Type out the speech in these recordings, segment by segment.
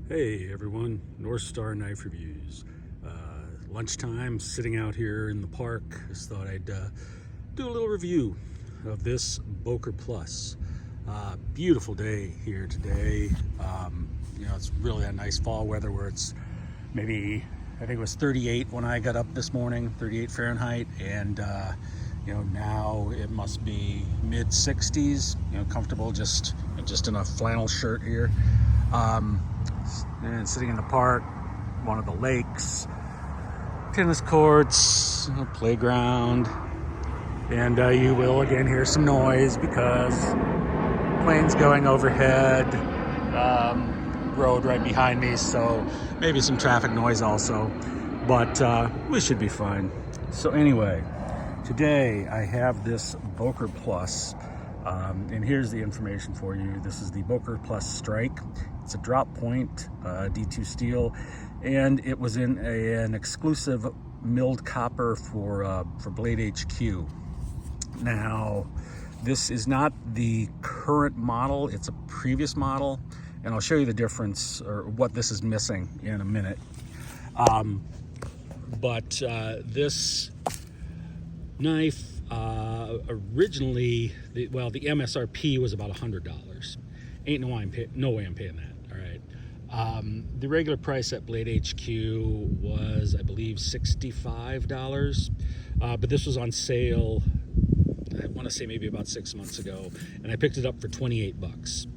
Hey everyone, North Star Knife Reviews. Lunchtime, sitting out here in the park. Just thought I'd do a little review of this Boker Plus. Beautiful day here today. It's really a nice fall weather where it's maybe, I think it was 38 when I got up this morning, 38 Fahrenheit, and now it must be mid 60s. Comfortable just in a flannel shirt here. And sitting in the park, one of the lakes, tennis courts, a playground, and you will again hear some noise because planes going overhead, road right behind me, so maybe some traffic noise also, but we should be fine. So anyway, today I have this Boker Plus. And here's the information for you. This is the Boker Plus Strike. It's a drop point D2 steel, and it was in an exclusive milled copper for Blade HQ. Now, this is not the current model, it's a previous model, and I'll show you the difference or what this is missing in a minute. But this knife, originally, the MSRP was about $100. Ain't no way I'm paying that. All right. The regular price at Blade HQ was, I believe, $65. But this was on sale, I want to say maybe about 6 months ago, and I picked it up for 28 bucks,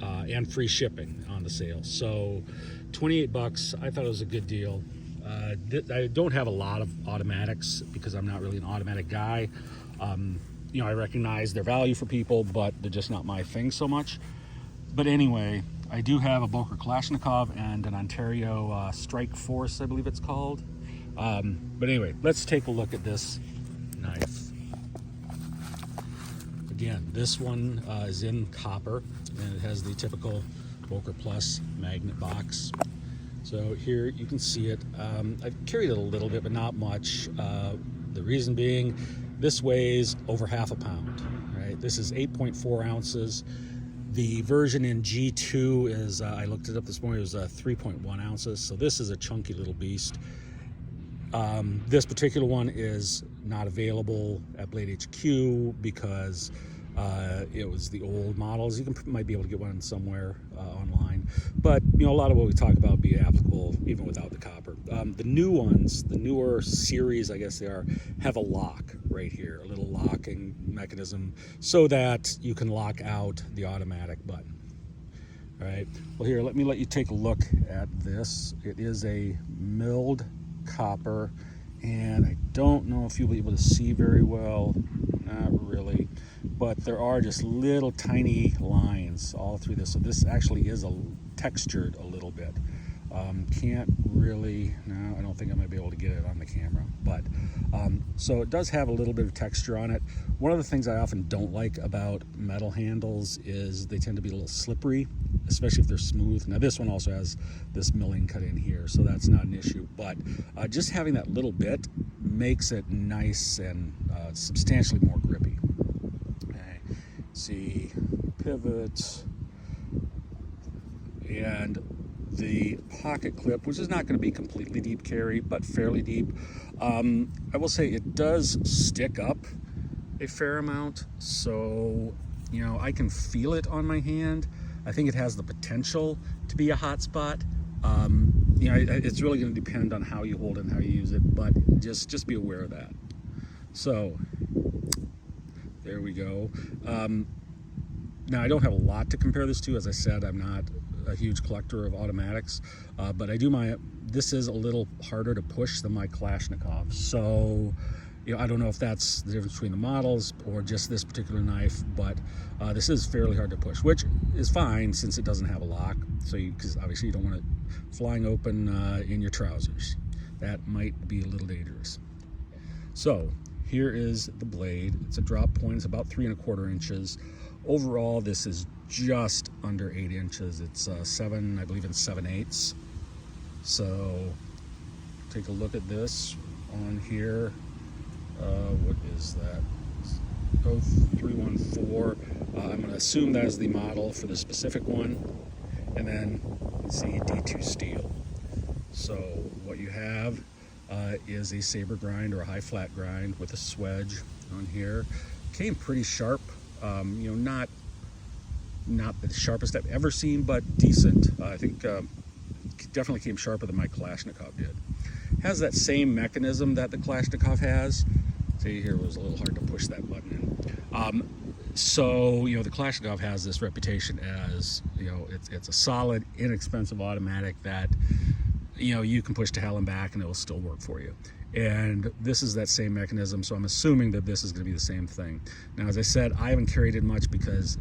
and free shipping on the sale. So 28 bucks, I thought it was a good deal. I don't have a lot of automatics because I'm not really an automatic guy. I recognize their value for people, but they're just not my thing so much. But anyway, I do have a Boker Kalashnikov and an Ontario Strike Force, I believe it's called. But anyway, let's take a look at this knife. Again, this one is in copper, and it has the typical Boker Plus magnet box. So here you can see it. I've carried it a little bit, but not much. The reason being, this weighs over half a pound, right? This is 8.4 ounces. The version in G2 is, I looked it up this morning, it was 3.1 ounces. So this is a chunky little beast. This particular one is not available at Blade HQ because it was the old models. You might be able to get one somewhere online, but a lot of what we talk about would be applicable even without the copper. The new ones, the newer series, I guess they are, have a lock right here, a little locking mechanism so that you can lock out the automatic button. All right, well here, let you take a look at this. It is a milled copper, and I don't know if you'll be able to see very well, not really, but there are just little tiny lines all through this. So this actually is textured a little bit. Can't really, no, I don't think I might be able to get it on the camera, but so it does have a little bit of texture on it. One of the things I often don't like about metal handles is they tend to be a little slippery, especially if they're smooth. Now this one also has this milling cut in here, so that's not an issue, but just having that little bit makes it nice and substantially more grippy. Okay. See, pivot, and the pocket clip, which is not going to be completely deep carry, but fairly deep. I will say it does stick up a fair amount, so I can feel it on my hand. I think it has the potential to be a hot spot. It's really going to depend on how you hold it and how you use it, but just be aware of that. So there we go. Now I don't have a lot to compare this to. As I said, I'm not a huge collector of automatics, but this is a little harder to push than my Kalashnikov. So I don't know if that's the difference between the models or just this particular knife, but this is fairly hard to push, which is fine since it doesn't have a lock. So because obviously you don't want it flying open in your trousers. That might be a little dangerous. So here is the blade. It's a drop point. It's about 3 1/4 inches. Overall, this is just under 8 inches. It's 7, I believe, in 7/8. So take a look at this on here. What is that? 0314. I'm going to assume that is the model for the specific one. and then you can see D2 steel. So what you have is a saber grind or a high flat grind with a swedge on here. Came pretty sharp, you know, not the sharpest I've ever seen, but decent. I think definitely came sharper than my Kalashnikov did. Has that same mechanism that the Kalashnikov has. See, here it was a little hard to push that button in. So, you know, the Kalashnikov has this reputation as, you know, it's a solid, inexpensive automatic that, you know, you can push to hell and back and it will still work for you. And this is that same mechanism, so I'm assuming that this is going to be the same thing. Now, as I said, I haven't carried it much because,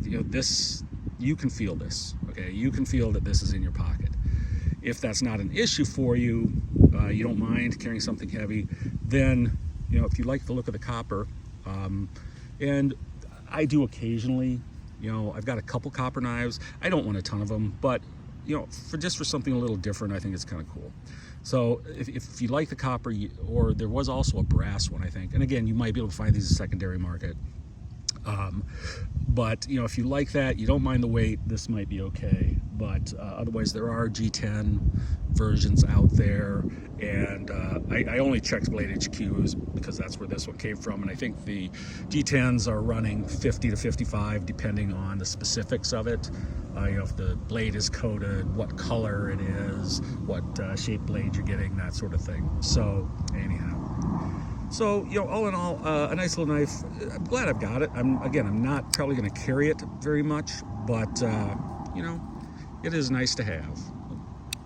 you know, this, you can feel this, okay? You can feel that this is in your pocket. If that's not an issue for you, you don't mind carrying something heavy, then, you know, if you like the look of the copper, and I do occasionally, you know, I've got a couple copper knives. I don't want a ton of them, but, you know, for something a little different, I think it's kind of cool. So if you like the copper, or there was also a brass one, I think, and again, you might be able to find these in secondary market. But, you know, if you like that, you don't mind the weight, this might be okay. But otherwise, there are G10 versions out there, and I only checked Blade HQs because that's where this one came from, and I think the G10s are running 50 to 55 depending on the specifics of it. You know, if the blade is coated, what color it is, what shape blade you're getting, that sort of thing. So anyhow. So, you know, all in all, a nice little knife. I'm glad I've got it. I'm not probably going to carry it very much, but, you know, it is nice to have.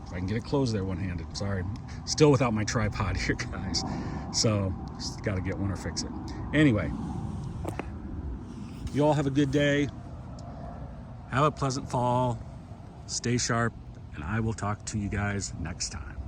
If I can get it closed there one-handed. Sorry, still without my tripod here, guys. So, just got to get one or fix it. Anyway, you all have a good day. Have a pleasant fall. Stay sharp, and I will talk to you guys next time.